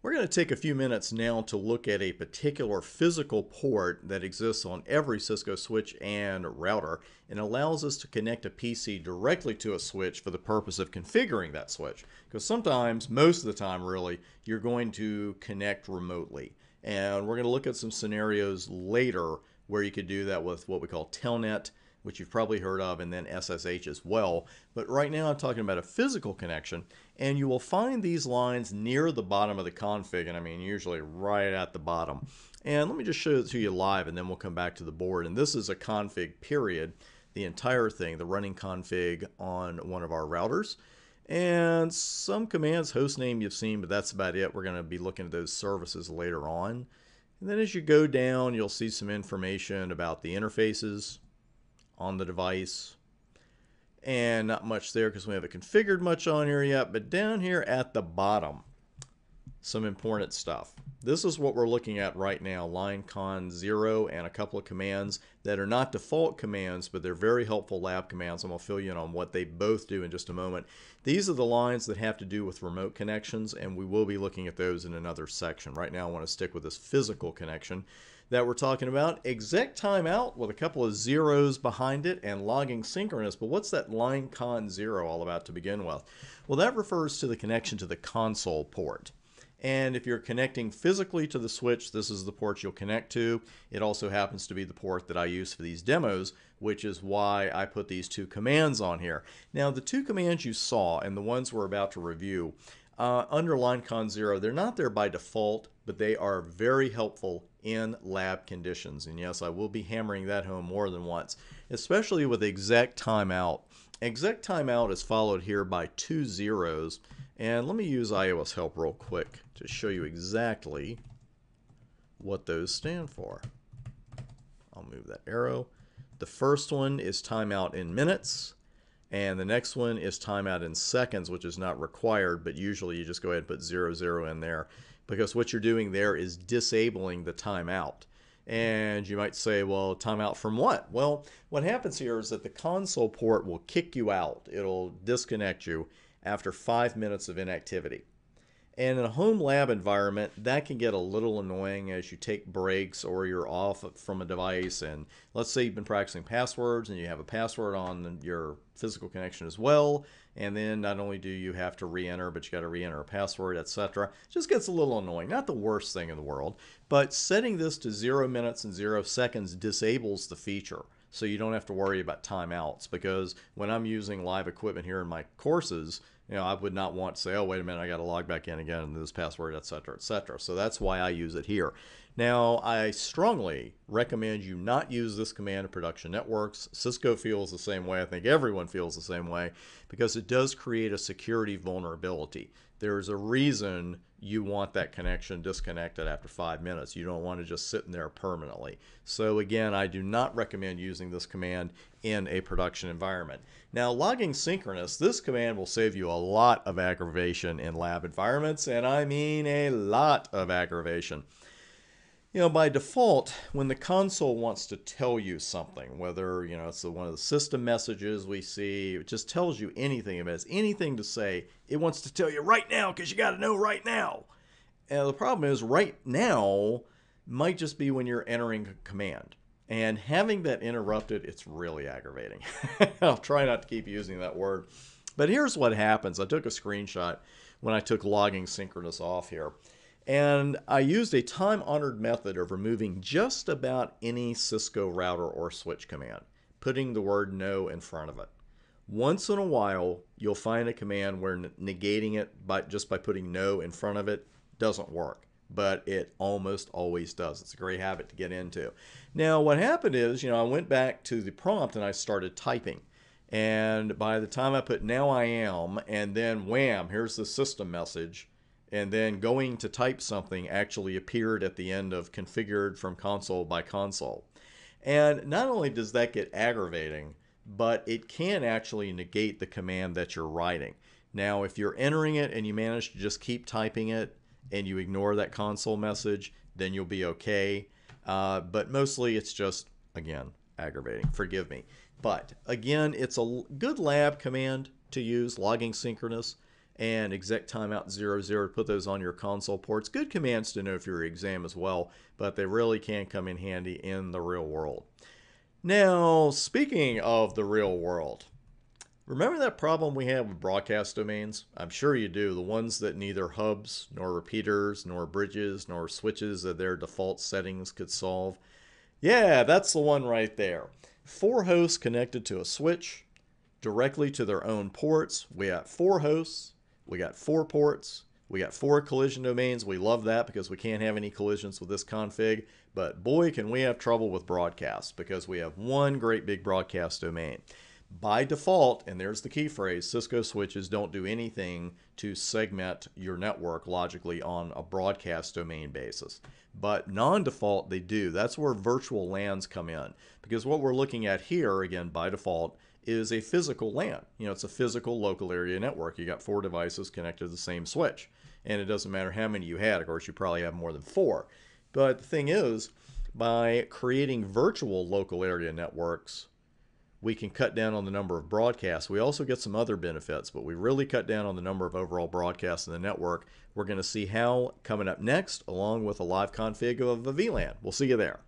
We're going to take a few minutes now to look at a particular physical port that exists on every Cisco switch and router and allows us to connect a PC directly to a switch for the purpose of configuring that switch. Because sometimes, most of the time really, you're going to connect remotely. And we're going to look at some scenarios later where you could do that with what we call Telnet, which you've probably heard of, and then SSH as well. But right now I'm talking about a physical connection, and you will find these lines near the bottom of the config, and I mean usually right at the bottom. And let me just show it to you live, and then we'll come back to the board. And this is a config period, the entire thing, the running config on one of our routers. And some commands, hostname you've seen, but that's about it. We're going to be looking at those services later on. And then as you go down, you'll see some information about the interfaces on the device, and not much there because we haven't configured much on here yet. But down here at the bottom, some important stuff. This is what we're looking at right now, line con 0 and a couple of commands that are not default commands, but they're very helpful lab commands. I'm going to fill you in on what they both do in just a moment. These are the lines that have to do with remote connections, and we will be looking at those in another section. Right now I want to stick with this physical connection that we're talking about. Exec Timeout with a couple of zeros behind it and logging synchronous. But what's that line con 0 all about to begin with? Well, that refers to the connection to the console port. And if you're connecting physically to the switch, this is the port you'll connect to. It also happens to be the port that I use for these demos, which is why I put these two commands on here. Now, the two commands you saw and the ones we're about to review, under line con 0, they're not there by default, but they are very helpful in lab conditions. And yes, I will be hammering that home more than once, especially with exec timeout. Exec timeout is followed here by two zeros. And let me use iOS help real quick to show you exactly what those stand for. I'll move that arrow. The first one is timeout in minutes, and the next one is timeout in seconds, which is not required, but usually you just go ahead and put 00 in there, because what you're doing there is disabling the timeout. And you might say, well, timeout from what? Well, what happens here is that the console port will kick you out. It'll disconnect you after 5 minutes of inactivity. And in a home lab environment, that can get a little annoying as you take breaks or you're off from a device. And let's say you've been practicing passwords and you have a password on your physical connection as well. And then not only do you have to re-enter, but you got to re-enter a password, etc. It just gets a little annoying. Not the worst thing in the world, but setting this to 0 minutes and 0 seconds disables the feature. So you don't have to worry about timeouts, because when I'm using live equipment here in my courses, I would not want to say, oh, wait a minute, I got to log back in again and this password, etc., etc. So that's why I use it here. Now, I strongly recommend you not use this command in production networks. Cisco feels the same way. I think everyone feels the same way, because it does create a security vulnerability. There's a reason you want that connection disconnected after 5 minutes. You don't want to just sit in there permanently. So again, I do not recommend using this command in a production environment. Now, logging synchronous, this command will save you a lot of aggravation in lab environments, and I mean a lot of aggravation. By default, when the console wants to tell you something, whether, it's one of the system messages we see, it just tells you anything. If it has anything to say, it wants to tell you right now, because you got to know right now. And the problem is, right now might just be when you're entering a command. And having that interrupted, it's really aggravating. I'll try not to keep using that word. But here's what happens. I took a screenshot when I took logging synchronous off here. And I used a time-honored method of removing just about any Cisco router or switch command, putting the word no in front of it. Once in a while, you'll find a command where negating it just by putting no in front of it doesn't work, but it almost always does. It's a great habit to get into. Now, what happened is, I went back to the prompt and I started typing. And by the time I put now I am, and then wham, here's the system message, and then going to type something actually appeared at the end of configured from console by console. And not only does that get aggravating, but it can actually negate the command that you're writing. Now, if you're entering it and you manage to just keep typing it and you ignore that console message, then you'll be okay. But mostly it's just, again, aggravating. Forgive me. But again, it's a good lab command to use, logging synchronous. and Exec Timeout 00 to put those on your console ports. Good commands to know for your exam as well, but they really can come in handy in the real world. Now, speaking of the real world, remember that problem we have with broadcast domains? I'm sure you do. The ones that neither hubs, nor repeaters, nor bridges, nor switches of their default settings could solve. Yeah, that's the one right there. 4 hosts connected to a switch directly to their own ports. We got 4 hosts, we got 4 ports, we got 4 collision domains. We love that because we can't have any collisions with this config. But boy, can we have trouble with broadcast because we have one great big broadcast domain. By default, and there's the key phrase, Cisco switches don't do anything to segment your network logically on a broadcast domain basis. But non-default, they do. That's where virtual LANs come in. Because what we're looking at here, again, by default, is a physical LAN. It's a physical local area network. You got 4 devices connected to the same switch. And it doesn't matter how many you had. Of course, you probably have more than 4. But the thing is, by creating virtual local area networks, we can cut down on the number of broadcasts. We also get some other benefits, but we really cut down on the number of overall broadcasts in the network. We're going to see how coming up next, along with a live config of a VLAN. We'll see you there.